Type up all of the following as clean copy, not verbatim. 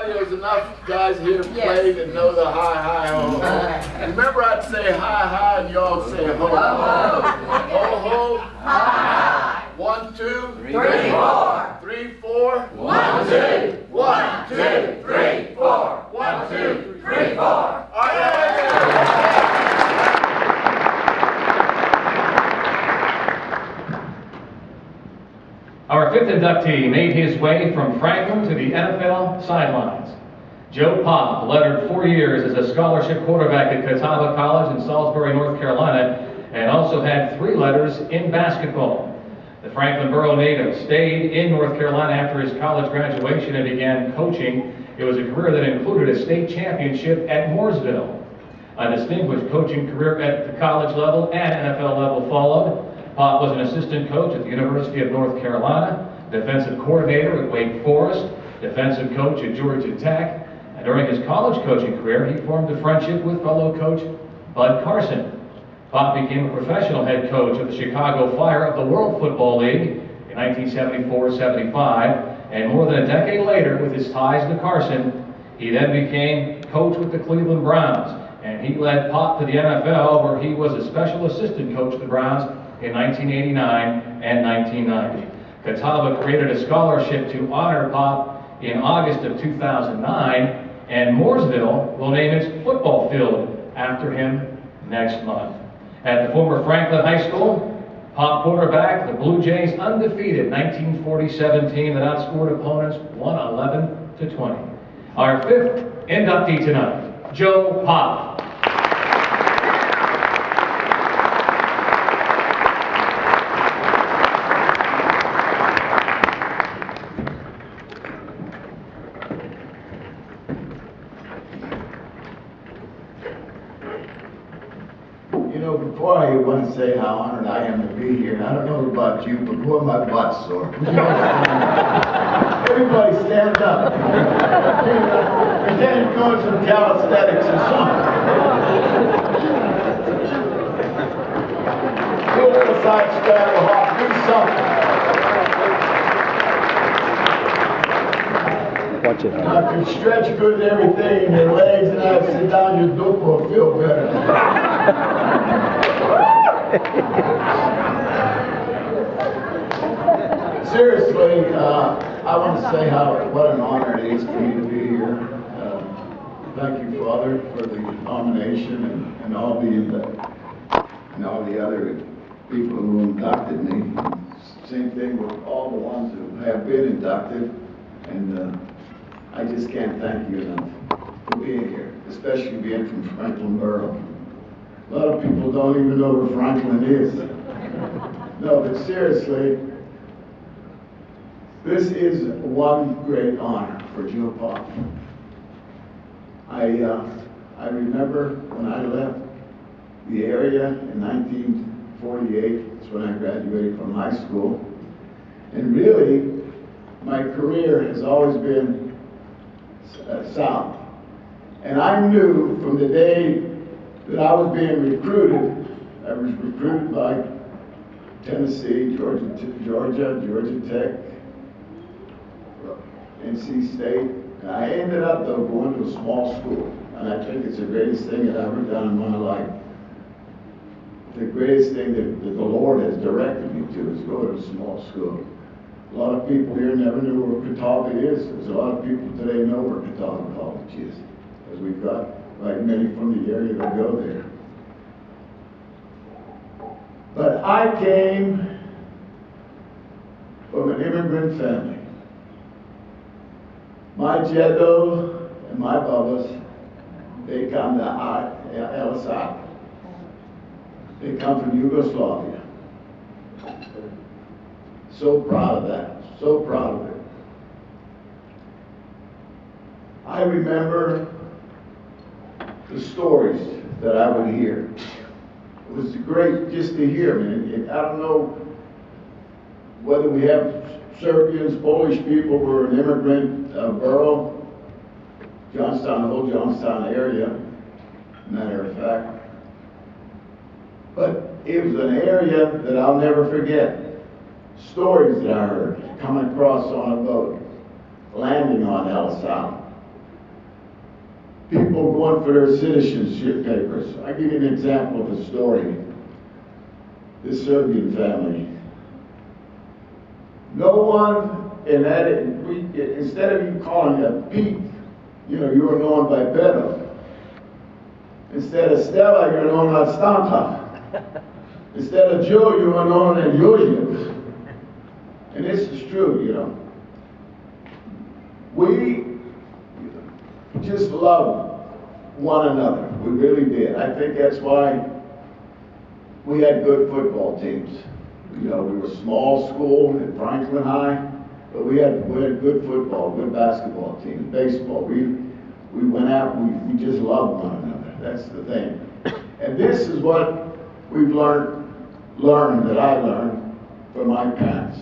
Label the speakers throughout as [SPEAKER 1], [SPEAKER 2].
[SPEAKER 1] There's enough guys here playing and know the hi, ho. Remember, I'd say hi, and y'all say ho. Ho, hi. 1, 2, 3, 4. 3, 4. 1, 2. 1, 2, 3, 4. 1, 2, 3, 4. All right.
[SPEAKER 2] Our fifth inductee made his way from Franklin to the NFL sidelines. Joe Popp lettered 4 years as a scholarship quarterback at Catawba College in Salisbury, North Carolina, and also had 3 letters in basketball. The Franklin Borough native stayed in North Carolina after his college graduation and began coaching. It was a career that included a state championship at Mooresville. A distinguished coaching career at the college level and NFL level followed. Popp was an assistant coach at the University of North Carolina, defensive coordinator at Wake Forest, defensive coach at Georgia Tech, and during his college coaching career, he formed a friendship with fellow coach Bud Carson. Popp became a professional head coach of the Chicago Fire of the World Football League in 1974-75, and more than a decade later, with his ties to Carson, he then became coach with the Cleveland Browns, and he led Popp to the NFL, where he was a special assistant coach of the Browns in 1989 and 1990. Catawba created a scholarship to honor Popp in August of 2009, and Mooresville will name its football field after him next month. At the former Franklin High School, Popp quarterback the Blue Jays' undefeated 1947 team that outscored opponents 111-20. Our fifth inductee tonight, Joe Popp.
[SPEAKER 1] Before I want to say how honored I am to be here, I don't know about you, but boy, my butt's sore. Everybody stand up. Pretend you're doing some calisthenics or something. Do a little side straddle hop, do something.
[SPEAKER 3] Watch it.
[SPEAKER 1] Now, if you stretch good and everything in your legs and I sit down, your dope will feel better. Seriously, I want to say what an honor it is for me to be here. Thank you, Father, for the nomination and all the other people who inducted me. Same thing with all the ones who have been inducted, and I just can't thank you enough for being here, especially being from Franklin Borough. A lot of people don't even know where Franklin is. No, but seriously, this is one great honor for Joe Popp. I remember when I left the area in 1948, that's when I graduated from high school, and really, my career has always been south. And I knew from the day that I was being recruited, I was recruited by Tennessee, Georgia Tech, NC State. And I ended up, though, going to a small school. And I think it's the greatest thing that I've ever done in my life. The greatest thing that the Lord has directed me to is go to a small school. A lot of people here never knew where Catawba is. There's a lot of people today know where Catawba College is, because we've got many from the area that go there. But I came from an immigrant family. My Jeddo and my Bubbas, they come to LSI. They come from Yugoslavia. So proud of that, so proud of it. I remember the stories that I would hear. It was great just to hear them. I don't know whether we have Serbians, Polish people were an immigrant borough, Johnstown, the whole Johnstown area, matter of fact. But it was an area that I'll never forget. Stories that I heard coming across on a boat, landing on Ellis Island. People going for their citizenship papers. I'll give you an example of a story. This Serbian family. No one in that, instead of you calling it Pete, you were known by Beto. Instead of Stella, you're known as Stanka. Instead of Joe, you were known as Yosia. And this is true, We just loved one another. We really did. I think that's why we had good football teams. We were a small school at Franklin High, but we had good football, good basketball teams, baseball. We went out, we just loved one another. That's the thing. And this is what we've learned that I learned from my parents.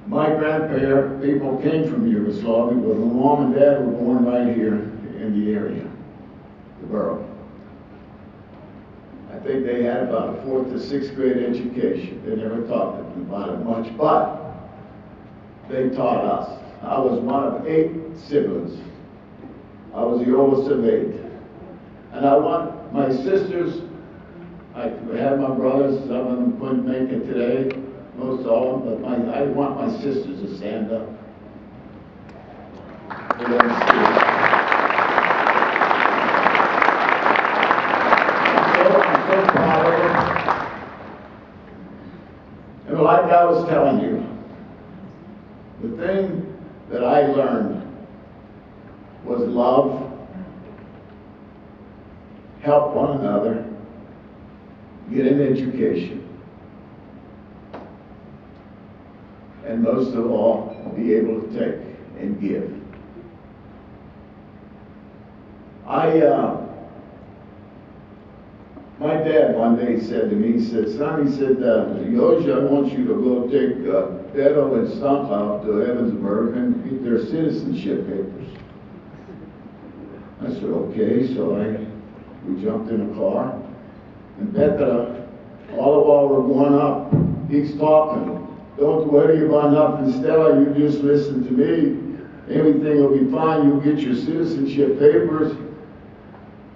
[SPEAKER 1] My grandparents, people came from Yugoslavia, but my mom and dad were born right here in the area, the borough. I think they had about a 4th to 6th grade education. They never taught them about it much, but they taught us. I was one of 8 siblings. I was the oldest of 8. And I want my sisters, I have my brothers, some of them couldn't make it today, most all of them, but I want my sisters to stand up. For them to see. I'm so proud of them. And like I was telling you, the thing that I learned was love, help one another, get an education, and most of all, be able to take and give. My dad one day said to me, he said, son, he said, Yoshi, I want you to go take Beto and Stump out to Evansburg and get their citizenship papers. I said, okay, so we jumped in a car, and Petra, all the while we're going up, he's talking. Don't worry about nothing, Stella, you just listen to me. Everything will be fine, you'll get your citizenship papers.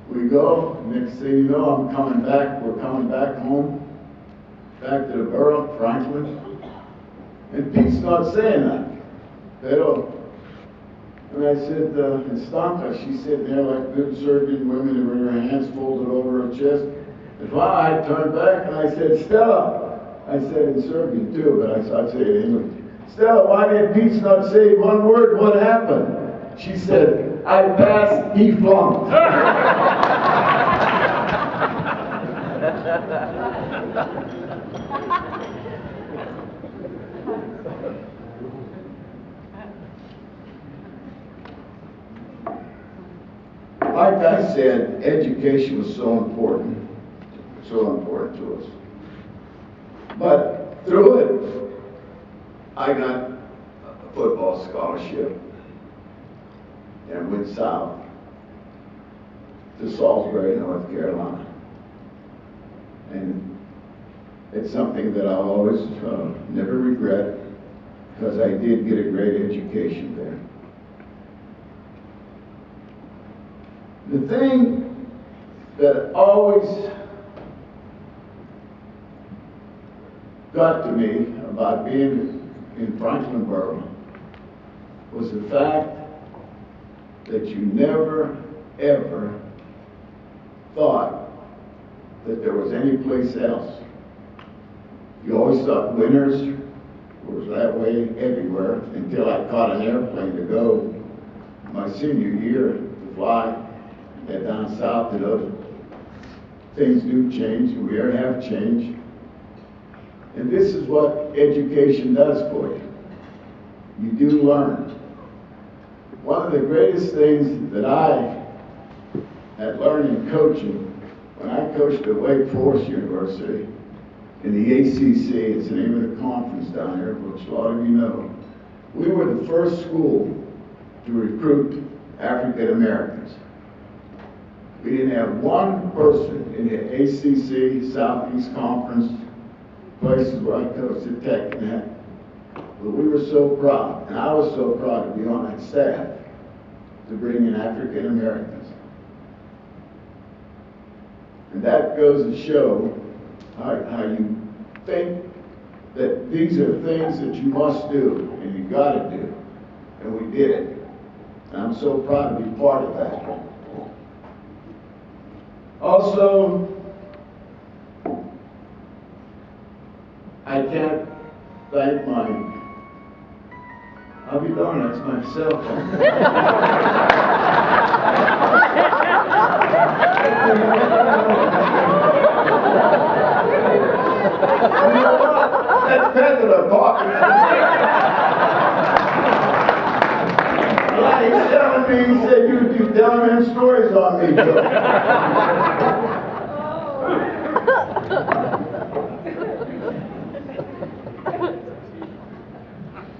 [SPEAKER 1] We go, next thing you know, I'm coming back, we're coming back home, back to the borough, Franklin. And Pete's not saying that. Pero, and I said, and Stanka, she's sitting there like good Serbian women with her hands folded over her chest. And finally I turned back and I said, Stella, I said in Serbian too, but I'd say it in English. Stella, why did Pete not say one word? What happened? She said, I passed, he flunked. Like I said, education was so important to us. But through it, I got a football scholarship and went south to Salisbury, North Carolina. And it's something that I'll always never regret, because I did get a great education there. The thing that always got to me about being in Franklin Borough was the fact that you never, ever thought that there was any place else. You always thought Winters was that way everywhere, until I caught an airplane to go my senior year to fly down south. Things do change, and we have changed. And this is what education does for you. You do learn. one of the greatest things that I had learned in coaching, when I coached at Wake Forest University, in the ACC, it's the name of the conference down here, which a lot of you know, we were the first school to recruit African Americans. We didn't have one person in the ACC, Southeast Conference, places where I coached at Tech and that. But we were so proud, and I was so proud to be on that staff to bring in African Americans. And that goes to show how you think that these are things that you must do and you got to do. And we did it. And I'm so proud to be part of that. Also, I can't thank I'll be darned, that's my cell phone. You know what? That's President Popp. Yeah, he's telling me, he said, you telling them stories on me, Joe.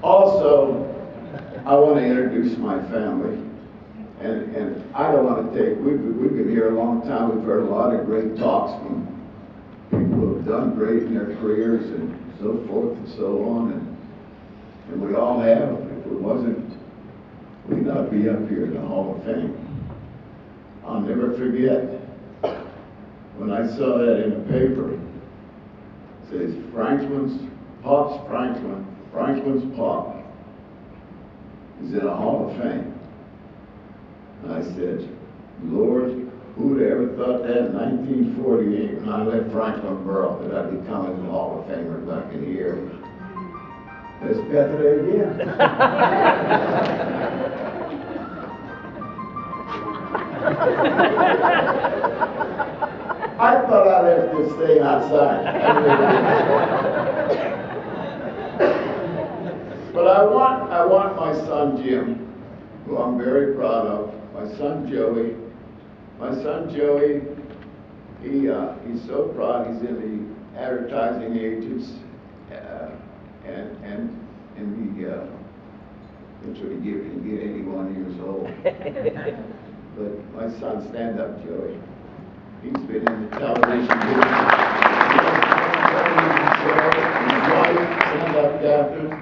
[SPEAKER 1] Also, I want to introduce my family. And I don't want to we've been here a long time, we've heard a lot of great talks from people who have done great in their careers and so forth and so on, and we all have. If it wasn't, we'd not be up here in the Hall of Fame. I'll never forget when I saw that in the paper. It says Franklin's Popp is in a Hall of Fame. And I said, Lord, who'd ever thought that in 1948 when I left Franklin Borough that I'd be coming to the Hall of Famer back in here. There's Bethany again. I thought I left this thing outside. But I want my son Jim, who I'm very proud of, my son Joey. My son Joey, he's so proud. He's in the advertising agents, and that's what he get when you get 81 years old. But my son, stand up, Joey. He's been in the television business. His wife, stand up, Catherine.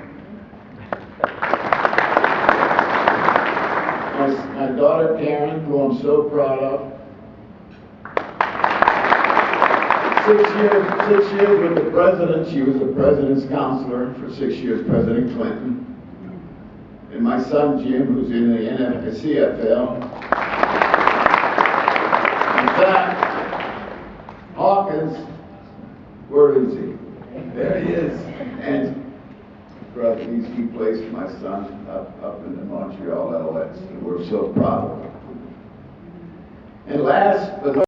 [SPEAKER 1] My daughter Karen, who I'm so proud of. 6 years with the president. She was the president's counselor for 6 years, President Clinton. And my son Jim, who's in the CFL. In fact, Hawkins, where is he? There he is. And he plays for my son up in the Montreal Alouettes, and we're so proud of him. And last but not